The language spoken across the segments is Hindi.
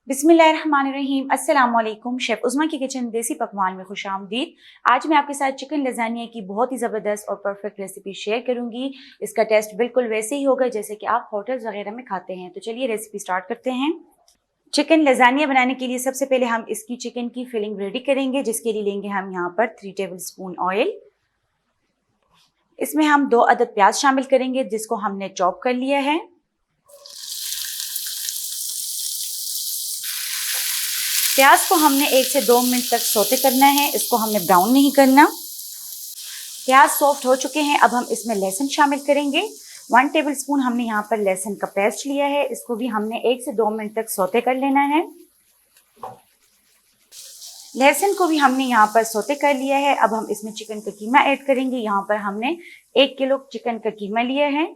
बिस्मिल्लाहिर्रहमानिर्रहीम। अस्सलाम वालेकुम। शेफ़ उज़्मा की किचन देसी पकवान में खुशामदीद। आज मैं आपके साथ चिकन लज़ानिया की बहुत ही ज़बरदस्त और परफेक्ट रेसिपी शेयर करूंगी। इसका टेस्ट बिल्कुल वैसे ही होगा जैसे कि आप होटल्स वगैरह में खाते हैं। तो चलिए रेसिपी स्टार्ट करते हैं। चिकन लज़ानिया बनाने के लिए सबसे पहले हम इसकी चिकन की फिलिंग रेडी करेंगे, जिसके लिए लेंगे हम यहाँ पर 3 टेबल स्पून ऑयल। इसमें हम 2 अदद प्याज शामिल करेंगे, जिसको हमने चॉप कर लिया है। प्याज को हमने 1 से 2 मिनट तक सौते करना है, इसको हमने ब्राउन नहीं करना। प्याज सॉफ्ट हो चुके हैं, अब हम इसमें लहसुन शामिल करेंगे। 1 टेबल स्पून हमने यहाँ पर लहसुन का पेस्ट लिया है, इसको भी हमने 1 से 2 मिनट तक सौते कर लेना है। लहसुन को भी हमने यहाँ पर सौते कर लिया है। अब हम इसमें चिकन का कीमा ऐड करेंगे। यहाँ पर हमने 1 किलो चिकन का कीमा लिया है।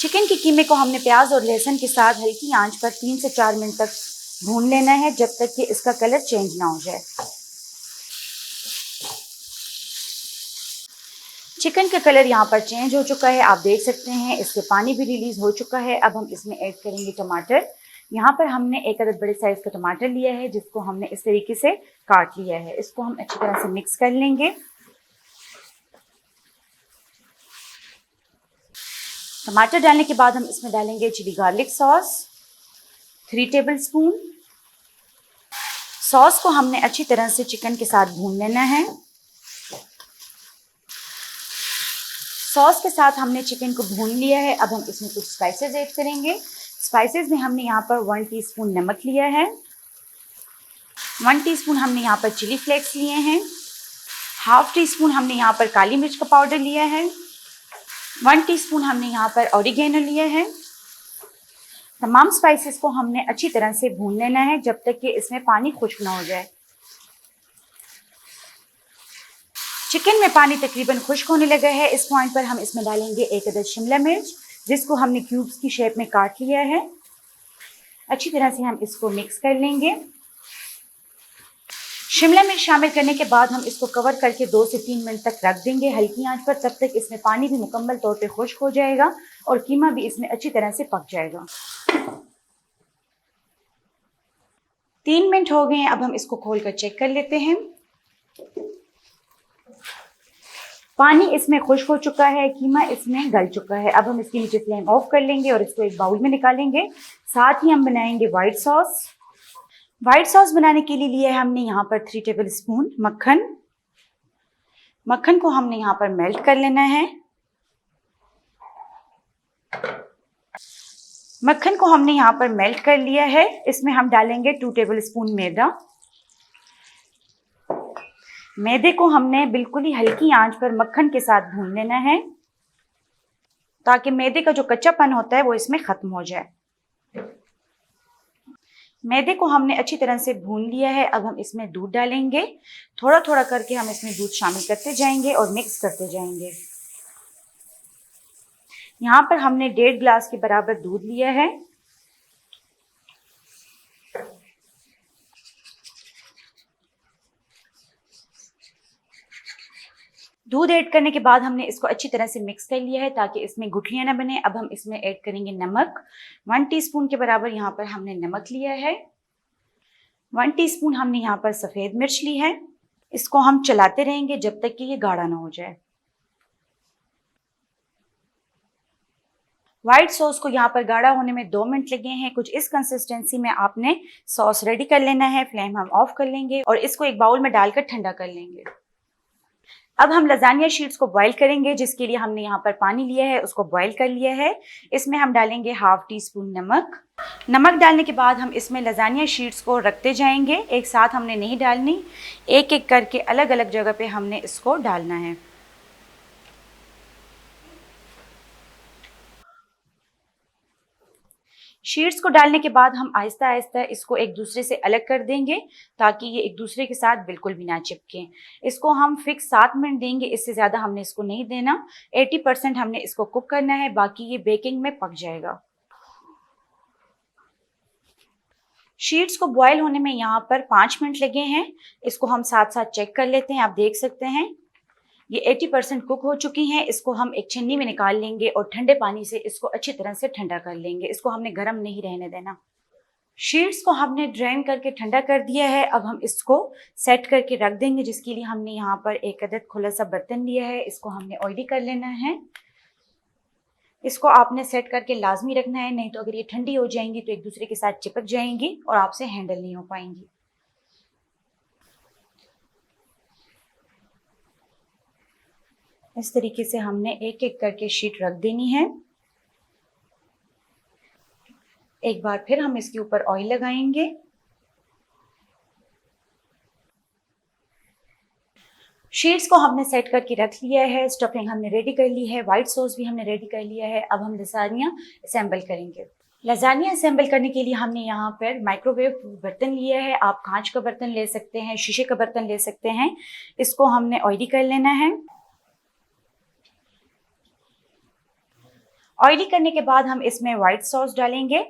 चिकन के कीमे को हमने प्याज और लहसुन के साथ हल्की आंच पर 3 से 4 मिनट तक भून लेना है, जब तक कि इसका कलर चेंज ना हो जाए। चिकन का कलर यहाँ पर चेंज हो चुका है, आप देख सकते हैं। इससे पानी भी रिलीज हो चुका है। अब हम इसमें ऐड करेंगे टमाटर। यहाँ पर हमने 1 अदद बड़े साइज का टमाटर लिया है, जिसको हमने इस तरीके से काट लिया है। इसको हम अच्छी तरह से मिक्स कर लेंगे। टमाटर डालने के बाद हम इसमें डालेंगे chilli garlic sauce 3 tablespoon. Sauce को हमने अच्छी तरह से चिकन के साथ भून लेना है। सॉस के साथ हमने चिकन को भून लिया है। अब हम इसमें कुछ स्पाइसेस ऐड करेंगे। स्पाइसेस में हमने यहाँ पर 1 टीस्पून नमक लिया है। 1 टीस्पून हमने यहाँ पर चिली फ्लेक्स लिए हैं। हाफ टी स्पून हमने यहाँ पर काली मिर्च का पाउडर लिया है। 1 टीस्पून हमने यहाँ पर ऑरिगेनो लिया है। तमाम स्पाइसेस को हमने अच्छी तरह से भून लेना है, जब तक कि इसमें पानी खुश्क ना हो जाए। चिकन में पानी तकरीबन खुश्क होने लगा है। इस पॉइंट पर हम इसमें डालेंगे 1 अदद शिमला मिर्च, जिसको हमने क्यूब्स की शेप में काट लिया है। अच्छी तरह से हम इसको मिक्स कर लेंगे। शिमला मिर्च शामिल करने के बाद हम इसको कवर करके 2 से 3 मिनट तक रख देंगे हल्की आंच पर। तब तक इसमें पानी भी मुकम्मल तौर पे खुश्क हो जाएगा और कीमा भी इसमें अच्छी तरह से पक जाएगा। 3 मिनट हो गए हैं, अब हम इसको खोल कर चेक कर लेते हैं। पानी इसमें खुश्क हो चुका है, कीमा इसमें गल चुका है। अब हम इसके नीचे फ्लेम ऑफ कर लेंगे और इसको एक बाउल में निकालेंगे। साथ ही हम बनाएंगे व्हाइट सॉस। व्हाइट सॉस बनाने के लिए लिया है हमने यहाँ पर 3 टेबल स्पून मक्खन। मक्खन को हमने यहाँ पर मेल्ट कर लेना है। मक्खन को हमने यहाँ पर मेल्ट कर लिया है। इसमें हम डालेंगे 2 टेबल स्पून मैदा। मैदे को हमने बिल्कुल ही हल्की आंच पर मक्खन के साथ भून लेना है, ताकि मैदे का जो कच्चापन होता है वो इसमें खत्म हो जाए। मैदे को हमने अच्छी तरह से भून लिया है। अब हम इसमें दूध डालेंगे। थोड़ा थोड़ा करके हम इसमें दूध शामिल करते जाएंगे और मिक्स करते जाएंगे। यहाँ पर हमने 1.5 गिलास के बराबर दूध लिया है। दूध ऐड करने के बाद हमने इसको अच्छी तरह से मिक्स कर लिया है, ताकि इसमें गुठलियां ना बने। अब हम इसमें ऐड करेंगे नमक। 1 टीस्पून के बराबर यहाँ पर हमने नमक लिया है। 1 टीस्पून हमने यहाँ पर सफ़ेद मिर्च ली है। इसको हम चलाते रहेंगे जब तक कि ये गाढ़ा ना हो जाए। व्हाइट सॉस को यहाँ पर गाढ़ा होने में 2 मिनट लगे हैं। कुछ इस कंसिस्टेंसी में आपने सॉस रेडी कर लेना है। फ्लेम हम ऑफ कर लेंगे और इसको एक बाउल में डालकर ठंडा कर लेंगे। अब हम लजानिया शीट्स को बॉईल करेंगे, जिसके लिए हमने यहाँ पर पानी लिया है, उसको बॉईल कर लिया है। इसमें हम डालेंगे हाफ टी स्पून नमक। नमक डालने के बाद हम इसमें लजानिया शीट्स को रखते जाएंगे। एक साथ हमने नहीं डालनी, एक एक करके अलग अलग जगह पे हमने इसको डालना है। शीट्स को डालने के बाद हम आहिस्ता आहिस्ता इसको एक दूसरे से अलग कर देंगे, ताकि ये एक दूसरे के साथ बिल्कुल भी ना चिपके। इसको हम फिक्स 7 मिनट देंगे, इससे ज़्यादा हमने इसको नहीं देना। 80% हमने इसको कुक करना है, बाकी ये बेकिंग में पक जाएगा। शीट्स को बॉयल होने में यहाँ पर 5 मिनट लगे हैं। इसको हम साथ साथ चेक कर लेते हैं। आप देख सकते हैं ये 80% कुक हो चुकी हैं। इसको हम एक छन्नी में निकाल लेंगे और ठंडे पानी से इसको अच्छी तरह से ठंडा कर लेंगे। इसको हमने गर्म नहीं रहने देना। शीट्स को हमने ड्रेन करके ठंडा कर दिया है। अब हम इसको सेट करके रख देंगे, जिसके लिए हमने यहाँ पर एक अदद खुला सा बर्तन लिया है। इसको हमने ऑयली कर लेना है। इसको आपने सेट करके लाजमी रखना है, नहीं तो अगर ये ठंडी हो जाएंगी तो एक दूसरे के साथ चिपक जाएंगी और आपसे हैंडल नहीं हो पाएंगी। इस तरीके से हमने एक एक करके शीट रख देनी है। एक बार फिर हम इसके ऊपर ऑयल लगाएंगे। शीट्स को हमने सेट करके रख लिया है। स्टफिंग हमने रेडी कर ली है। व्हाइट सॉस भी हमने रेडी कर लिया है। अब हम लजानिया असेंबल करेंगे। लजानिया असेंबल करने के लिए हमने यहाँ पर माइक्रोवेव बर्तन लिया है। आप कांच का बर्तन ले सकते हैं, शीशे का बर्तन ले सकते हैं। इसको हमने ऑयली कर लेना है। ऑयली करने के बाद हम इसमें व्हाइट सॉस डालेंगे।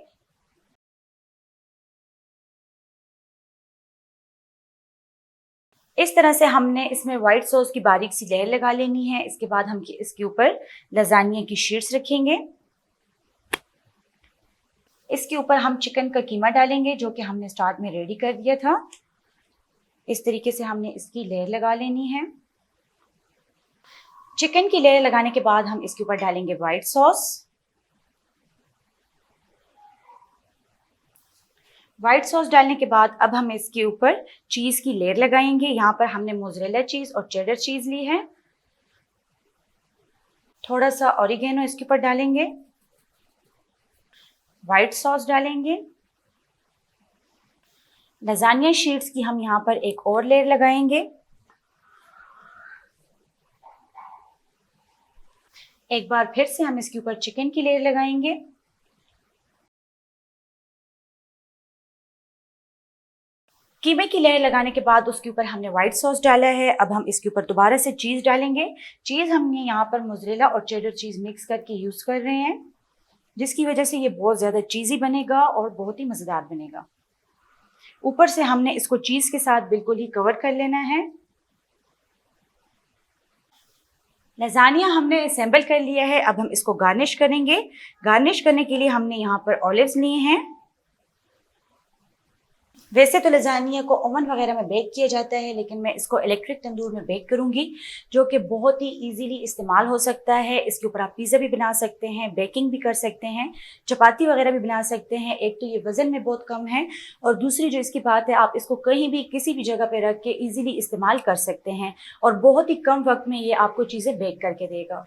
इस तरह से हमने इसमें व्हाइट सॉस की बारीक सी लेयर लगा लेनी है। इसके बाद हम इसके ऊपर लजानिया की शीट्स रखेंगे। इसके ऊपर हम चिकन का कीमा डालेंगे, जो कि हमने स्टार्ट में रेडी कर दिया था। इस तरीके से हमने इसकी लेयर लगा लेनी है। चिकन की लेयर लगाने के बाद हम इसके ऊपर डालेंगे व्हाइट सॉस। व्हाइट सॉस डालने के बाद अब हम इसके ऊपर चीज की लेयर लगाएंगे। यहाँ पर हमने मोज़रेला चीज और चेडर चीज ली है। थोड़ा सा ऑरिगेनो इसके ऊपर डालेंगे। व्हाइट सॉस डालेंगे। लजानिया शीट्स की हम यहाँ पर एक और लेयर लगाएंगे। एक बार फिर से हम इसके ऊपर चिकन की लेयर लगाएंगे। कीमे की लेयर लगाने के बाद उसके ऊपर हमने व्हाइट सॉस डाला है। अब हम इसके ऊपर दोबारा से चीज़ डालेंगे। चीज़ हमने यहाँ पर मोज़रेला और चेडर चीज़ मिक्स करके यूज़ कर रहे हैं, जिसकी वजह से ये बहुत ज़्यादा चीज़ी बनेगा और बहुत ही मज़ेदार बनेगा। ऊपर से हमने इसको चीज़ के साथ बिल्कुल ही कवर कर लेना है। लजानिया हमने असेंबल कर लिया है। अब हम इसको गार्निश करेंगे। गार्निश करने के लिए हमने यहाँ पर ऑलिव्स लिए हैं। वैसे तो लजानिया को ओवन वगैरह में बेक किया जाता है, लेकिन मैं इसको इलेक्ट्रिक तंदूर में बेक करूंगी, जो कि बहुत ही इजीली इस्तेमाल हो सकता है। इसके ऊपर आप पिज़्ज़ा भी बना सकते हैं, बेकिंग भी कर सकते हैं, चपाती वगैरह भी बना सकते हैं। एक तो ये वज़न में बहुत कम है, और दूसरी जो इसकी बात है, आप इसको कहीं भी किसी भी जगह पे रख के ईजिली इस्तेमाल कर सकते हैं और बहुत ही कम वक्त में ये आपको चीज़ें बेक करके देगा।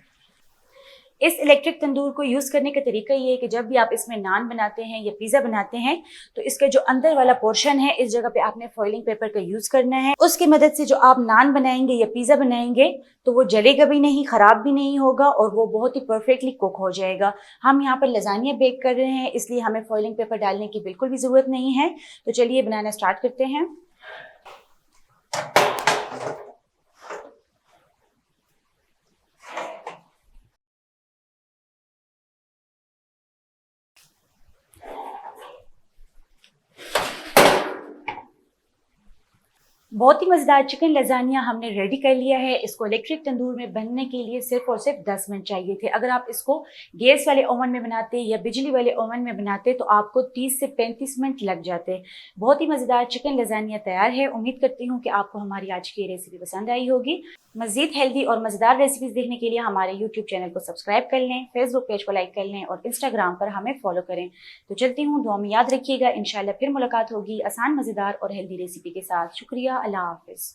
इस इलेक्ट्रिक तंदूर को यूज़ करने का तरीका ये है कि जब भी आप इसमें नान बनाते हैं या पिज़्ज़ा बनाते हैं, तो इसका जो अंदर वाला पोर्शन है, इस जगह पे आपने फॉइलिंग पेपर का यूज़ करना है। उसकी मदद से जो आप नान बनाएंगे या पिज़्ज़ा बनाएंगे, तो वो जलेगा भी नहीं, ख़राब भी नहीं होगा और वो बहुत ही परफेक्टली कुक हो जाएगा। हम यहाँ पर लजानिया बेक कर रहे हैं, इसलिए हमें फॉइलिंग पेपर डालने की बिल्कुल भी ज़रूरत नहीं है। तो चलिए बनाना स्टार्ट करते हैं। बहुत ही मज़ेदार चिकन लजानिया हमने रेडी कर लिया है। इसको इलेक्ट्रिक तंदूर में बनने के लिए सिर्फ और सिर्फ 10 मिनट चाहिए थे। अगर आप इसको गैस वाले ओवन में बनाते या बिजली वाले ओवन में बनाते तो आपको 30 से 35 मिनट लग जाते। बहुत ही मज़ेदार चिकन लजानिया तैयार है। उम्मीद करती हूँ कि आपको हमारी आज की रेसिपी पसंद आई होगी। मज़ीद हेल्दी और मज़ेदार रेसिपीज़ देखने के लिए हमारे यूट्यूब चैनल को सब्सक्राइब कर लें, फेसबुक पेज को लाइक कर लें और इंस्टाग्राम पर हमें फॉलो करें। तो चलती हूँ, दुआ में याद रखिएगा। इंशाल्लाह फिर मुलाकात होगी आसान, मज़ेदार और हेल्दी रेसिपी के साथ। शुक्रिया, अल्लाह हाफ़िज़।